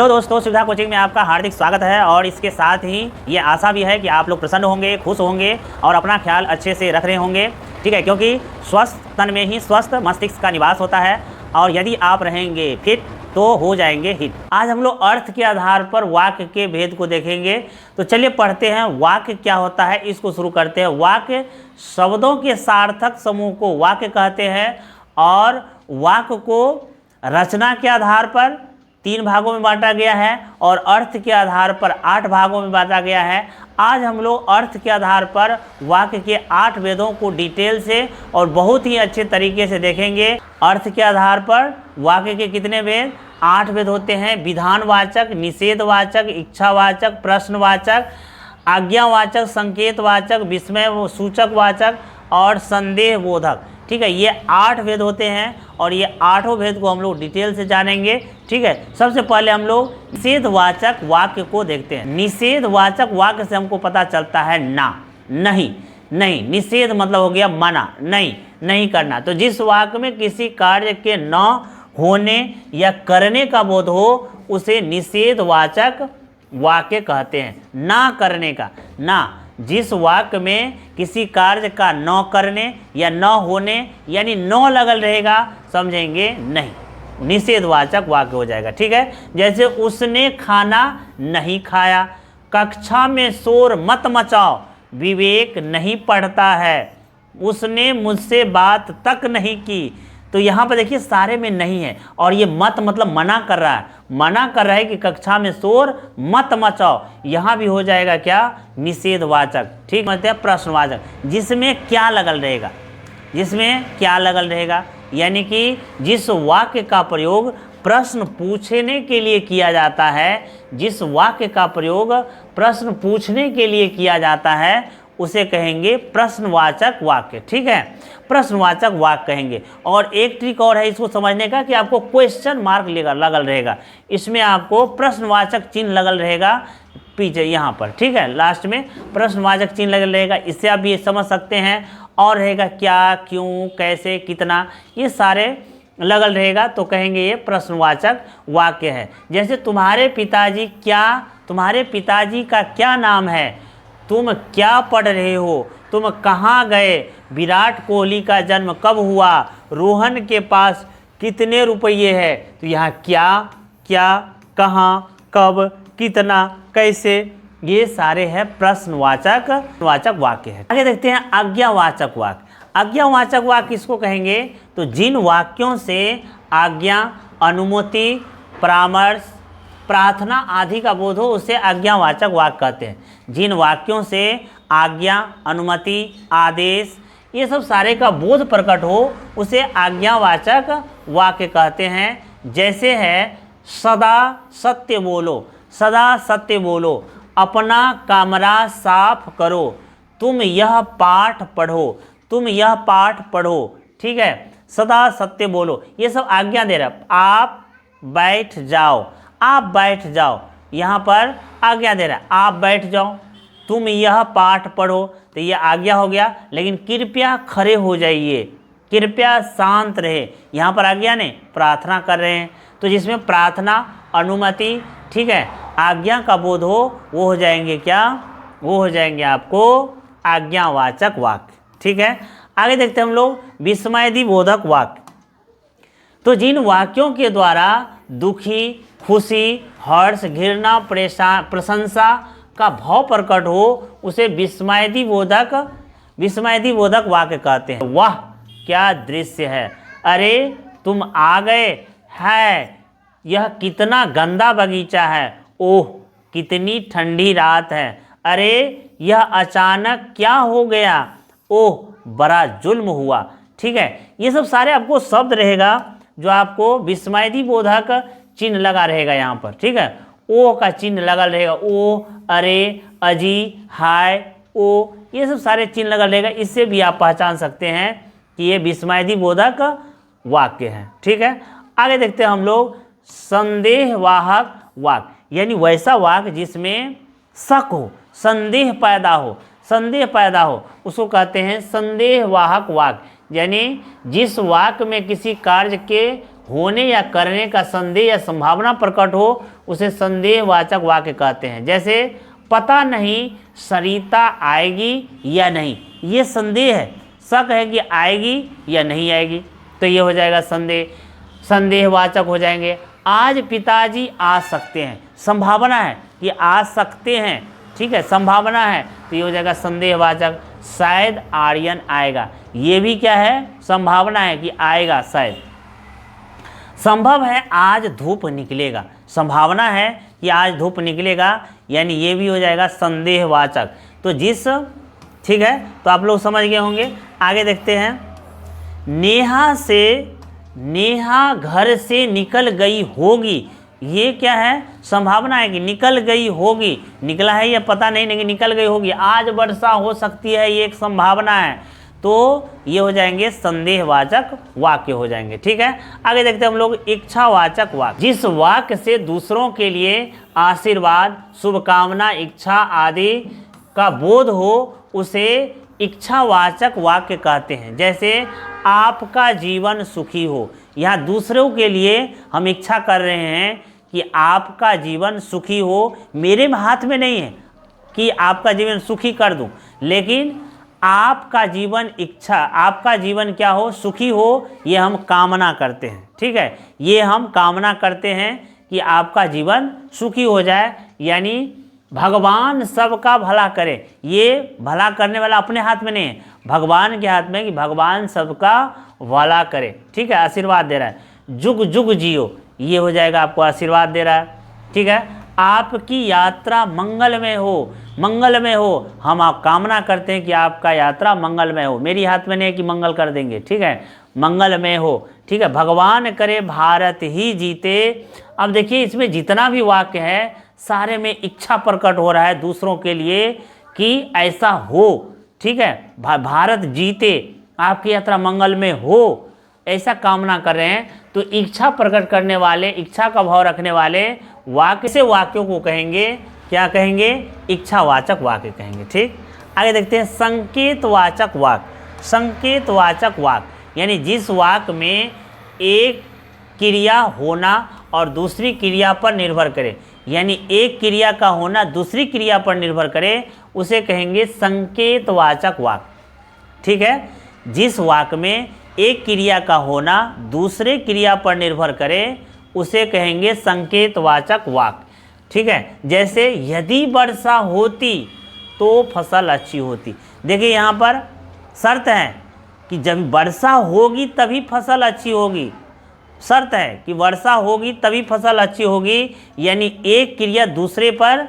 दोस्तों, सुविधा कोचिंग में आपका हार्दिक स्वागत है और इसके साथ ही ये आशा भी है कि आप लोग प्रसन्न होंगे, खुश होंगे और अपना ख्याल अच्छे से रख रहे होंगे। ठीक है, क्योंकि स्वस्थ तन में ही स्वस्थ मस्तिष्क का निवास होता है और यदि आप रहेंगे फिट तो हो जाएंगे हिट। आज हम लोग अर्थ के आधार पर वाक्य के भेद को देखेंगे। तो चलिए पढ़ते हैं वाक्य क्या होता है, इसको शुरू करते हैं। वाक्य शब्दों के सार्थक समूह को वाक्य कहते हैं और वाक्य को रचना के आधार पर 3 भागों में बांटा गया है और अर्थ के आधार पर 8 भागों में बांटा गया है। आज हम लोग अर्थ के आधार पर वाक्य के 8 भेदों को डिटेल से और बहुत ही अच्छे तरीके से देखेंगे। अर्थ के आधार पर वाक्य के कितने भेद? 8 भेद होते हैं। विधानवाचक, निषेधवाचक, इच्छावाचक, प्रश्नवाचक, आज्ञावाचक, संकेतवाचक, विस्मय सूचक वाचक और संदेह बोधक। ठीक है, ये 8 भेद होते हैं और ये 8 भेद को हम लोग डिटेल से जानेंगे। ठीक है, सबसे पहले हम लोग निषेधवाचक वाक्य को देखते हैं। निषेधवाचक वाक्य से हमको पता चलता है ना, नहीं, नहीं। निषेध मतलब हो गया मना, नहीं, नहीं करना। तो जिस वाक्य में किसी कार्य के न होने या करने का बोध हो उसे निषेधवाचक वाक्य कहते हैं। ना करने का, ना, जिस वाक्य में किसी कार्य का न करने या न होने यानी न लगल रहेगा, समझेंगे नहीं, निषेधवाचक वाक्य हो जाएगा। ठीक है, जैसे उसने खाना नहीं खाया, कक्षा में शोर मत मचाओ, विवेक नहीं पढ़ता है, उसने मुझसे बात तक नहीं की। तो यहाँ पर देखिए सारे में नहीं है और ये मत मतलब मना कर रहा है, मना कर रहा है कि कक्षा में शोर मत मचाओ। यहाँ भी हो जाएगा क्या? निषेधवाचक। ठीक, मतलब प्रश्नवाचक, जिसमें क्या लगल रहेगा, जिसमें क्या लगल रहेगा यानी कि जिस वाक्य का प्रयोग प्रश्न पूछने के लिए किया जाता है, जिस वाक्य का प्रयोग प्रश्न पूछने के लिए किया जाता है उसे कहेंगे प्रश्नवाचक वाक्य। ठीक है, प्रश्नवाचक वाक्य कहेंगे। और एक ट्रिक और है इसको समझने का कि आपको क्वेश्चन मार्क लगल रहेगा, इसमें आपको प्रश्नवाचक चिन्ह लगल रहेगा पीछे यहाँ पर। ठीक है, लास्ट में प्रश्नवाचक चिन्ह लगल रहेगा, इससे आप ये समझ सकते हैं। और रहेगा क्या, क्यों, कैसे, कितना, ये सारे लगल रहेगा तो कहेंगे ये प्रश्नवाचक वाक्य है। जैसे तुम्हारे पिताजी का क्या नाम है, तुम क्या पढ़ रहे हो, तुम कहाँ गए, विराट कोहली का जन्म कब हुआ, रोहन के पास कितने रुपये है। तो यहाँ क्या, कहाँ, कब, कितना, कैसे, ये सारे हैं प्रश्नवाचक वाक्य है। आगे देखते हैं आज्ञावाचक वाक्य। आज्ञावाचक वाक्य किसको कहेंगे? तो जिन वाक्यों से आज्ञा, अनुमति, परामर्श, प्रार्थना आदि का बोध हो उसे आज्ञावाचक वाक्य कहते हैं। जिन वाक्यों से आज्ञा, अनुमति, आदेश, ये सब सारे का बोध प्रकट हो उसे आज्ञावाचक वाक्य कहते हैं। जैसे है सदा सत्य बोलो, सदा सत्य बोलो, अपना कमरा साफ करो, तुम यह पाठ पढ़ो, तुम यह पाठ पढ़ो। ठीक है, सदा सत्य बोलो, ये सब आज्ञा दे रहा है। आप बैठ जाओ, आप बैठ जाओ, यहाँ पर आज्ञा दे रहा है, आप बैठ जाओ, तुम यह पाठ पढ़ो, तो ये आज्ञा हो गया। लेकिन कृपया खड़े हो जाइए, कृपया शांत रहे, यहाँ पर आज्ञा नहीं, प्रार्थना कर रहे हैं। तो जिसमें प्रार्थना, अनुमति, ठीक है, आज्ञा का बोध हो वो हो जाएंगे क्या? वो हो जाएंगे आपको आज्ञावाचक वाक्य। ठीक है, आगे देखते हैं हम लोग विस्मयदिबोधक वाक्य। तो जिन वाक्यों के द्वारा दुखी, खुशी, हर्ष, घृणा, प्रशंसा का भाव प्रकट हो उसे विस्मयदिबोधक वाक्य कहते हैं। वाह क्या दृश्य है, अरे तुम आ गए, है यह कितना गंदा बगीचा है, ओह कितनी ठंडी रात है, अरे यह अचानक क्या हो गया, ओह बड़ा जुल्म हुआ। ठीक है, ये सब सारे आपको शब्द रहेगा जो आपको विस्मयदिबोधक चिन्ह लगा रहेगा यहाँ पर। ठीक है, ओ का चिन्ह लगा रहेगा, ओ, अरे, अजी, हाय, ओ, ये सब सारे चिन्ह लगा रहेगा। इससे भी आप पहचान सकते हैं कि ये विस्मयदिबोधक वाक्य है। ठीक है, आगे देखते हैं हम लोग संदेहवाहक वाक्य, यानी वैसा वाक्य जिसमें शक हो, संदेह पैदा हो, उसको कहते हैं संदेहवाहक वाक्य। यानी जिस वाक्य में किसी कार्य के होने या करने का संदेह या संभावना प्रकट हो उसे संदेहवाचक वाक्य कहते हैं। जैसे पता नहीं सरिता आएगी या नहीं, ये संदेह है, शक है कि आएगी या नहीं आएगी, तो ये हो जाएगा संदेहवाचक हो जाएंगे। आज पिताजी आ सकते हैं, संभावना है कि आ सकते हैं, ठीक है, संभावना है, तो ये हो जाएगा संदेहवाचक। शायद आर्यन आएगा, ये भी क्या है, संभावना है कि आएगा शायद। संभव है आज धूप निकलेगा, संभावना है कि आज धूप निकलेगा, यानी ये भी हो जाएगा संदेहवाचक। तो जिस, ठीक है, तो आप लोग समझ गए होंगे। आगे देखते हैं, नेहा घर से निकल गई होगी, ये क्या है, संभावना है कि निकल गई होगी, निकला है या पता नहीं, लेकिन निकल गई होगी। आज वर्षा हो सकती है, ये एक संभावना है, तो ये हो जाएंगे संदेहवाचक वाक्य हो जाएंगे, ठीक है। आगे देखते हैं हम लोग इच्छावाचक वाक्य। जिस वाक्य से दूसरों के लिए आशीर्वाद, शुभकामना, इच्छा आदि का बोध हो उसे इच्छावाचक वाक्य कहते हैं। जैसे आपका जीवन सुखी हो, यहाँ दूसरों के लिए हम इच्छा कर रहे हैं कि आपका जीवन सुखी हो, मेरे हाथ में नहीं है कि आपका जीवन सुखी कर दूं, लेकिन आपका जीवन इच्छा, आपका जीवन क्या हो, सुखी हो, ये हम कामना करते हैं, ठीक है, ये हम कामना करते हैं कि आपका जीवन सुखी हो जाए, यानी भगवान सबका भला करे। ये भला करने वाला अपने हाथ में नहीं है, भगवान के हाथ में, कि भगवान सबका भला करे, ठीक है, आशीर्वाद दे रहा है। जुग जुग जियो, ये हो जाएगा आपको आशीर्वाद दे रहा है, ठीक है। आपकी यात्रा मंगलमय हो, मंगलमय हो, हम आप कामना करते हैं कि आपका यात्रा मंगलमय हो, मेरी हाथ में नहीं है कि मंगल कर देंगे, ठीक है, मंगलमय हो, ठीक है। भगवान करे भारत ही जीते। अब देखिए इसमें जितना भी वाक्य है सारे में इच्छा प्रकट हो रहा है दूसरों के लिए कि ऐसा हो, ठीक है, भारत जीते, आपकी यात्रा मंगलमय हो, ऐसा कामना कर रहे हैं। तो इच्छा प्रकट करने वाले, इच्छा का भाव रखने वाले वाक्य से वाक्यों को कहेंगे, क्या कहेंगे, इच्छावाचक वाक्य कहेंगे, ठीक। आगे देखते हैं संकेतवाचक वाक्य। संकेतवाचक वाक्य यानी जिस वाक्य में एक क्रिया होना और दूसरी क्रिया पर निर्भर करे, यानी एक क्रिया का होना दूसरी क्रिया पर निर्भर करे, उसे कहेंगे संकेतवाचक वाक्य, ठीक है। जिस वाक्य में एक क्रिया का होना दूसरे क्रिया पर निर्भर करे उसे कहेंगे संकेतवाचक वाक्य, ठीक है। जैसे यदि वर्षा होती तो फसल अच्छी होती। देखिए यहाँ पर शर्त है कि जब वर्षा होगी तभी फसल अच्छी होगी, शर्त है कि वर्षा होगी तभी फसल अच्छी होगी, यानी एक क्रिया दूसरे पर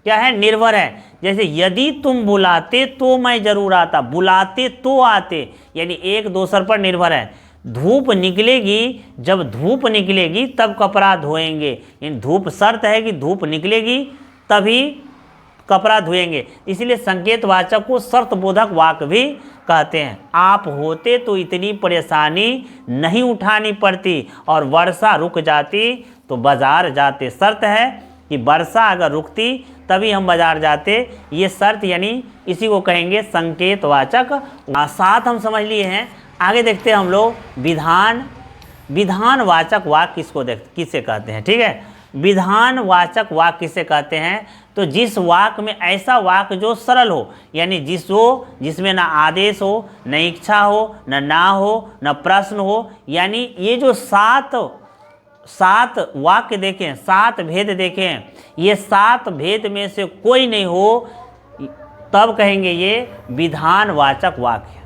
क्या है, निर्भर है। जैसे यदि तुम बुलाते तो मैं जरूर आता, बुलाते तो आते, यानी एक दूसरे पर निर्भर है। धूप निकलेगी, जब धूप निकलेगी तब कपड़ा धोएंगे, यानी धूप, शर्त है कि धूप निकलेगी तभी कपड़ा धोएंगे, इसलिए संकेतवाचक को शर्तबोधक वाक्य भी कहते हैं। आप होते तो इतनी परेशानी नहीं उठानी पड़ती और वर्षा रुक जाती तो बाजार जाते। शर्त है कि वर्षा अगर रुकती तभी हम बाजार जाते, ये शर्त, यानी इसी को कहेंगे संकेतवाचक। साथ हम समझ लिए हैं। आगे देखते हैं हम लोग विधानवाचक वाक्य किसे कहते हैं, ठीक है। विधानवाचक वाक्य किसे कहते हैं, तो जिस वाक्य में ऐसा वाक्य जो सरल हो, यानी जिसमें ना आदेश हो, न इच्छा हो, ना हो, न प्रश्न हो, यानी ये जो सात वाक्य देखें, 7 भेद देखें, ये 7 भेद में से कोई नहीं हो, तब कहेंगे ये विधानवाचक वाक्य,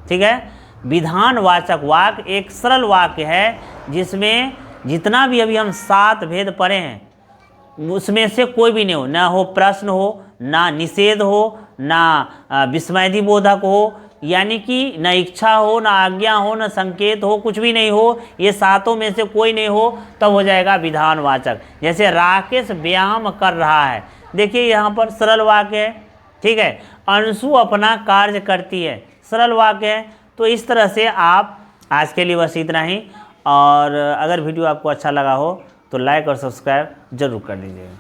ठीक है। विधानवाचक वाक्य एक सरल वाक्य है जिसमें जितना भी अभी हम 7 भेद पढ़े हैं उसमें से कोई भी नहीं हो, ना हो प्रश्न हो, ना निषेध हो, ना विस्मयदी बोधक हो, यानी कि न इच्छा हो, ना आज्ञा हो, न संकेत हो, कुछ भी नहीं हो, ये 7 में से कोई नहीं हो, तब हो जाएगा विधानवाचक। जैसे राकेश व्यायाम कर रहा है, देखिए यहाँ पर सरल वाक्य है, ठीक है। अंशु अपना कार्य करती है, सरल वाक्य है। तो इस तरह से आप, आज के लिए बस इतना ही, और अगर वीडियो आपको अच्छा लगा हो तो लाइक और सब्सक्राइब जरूर कर दीजिएगा।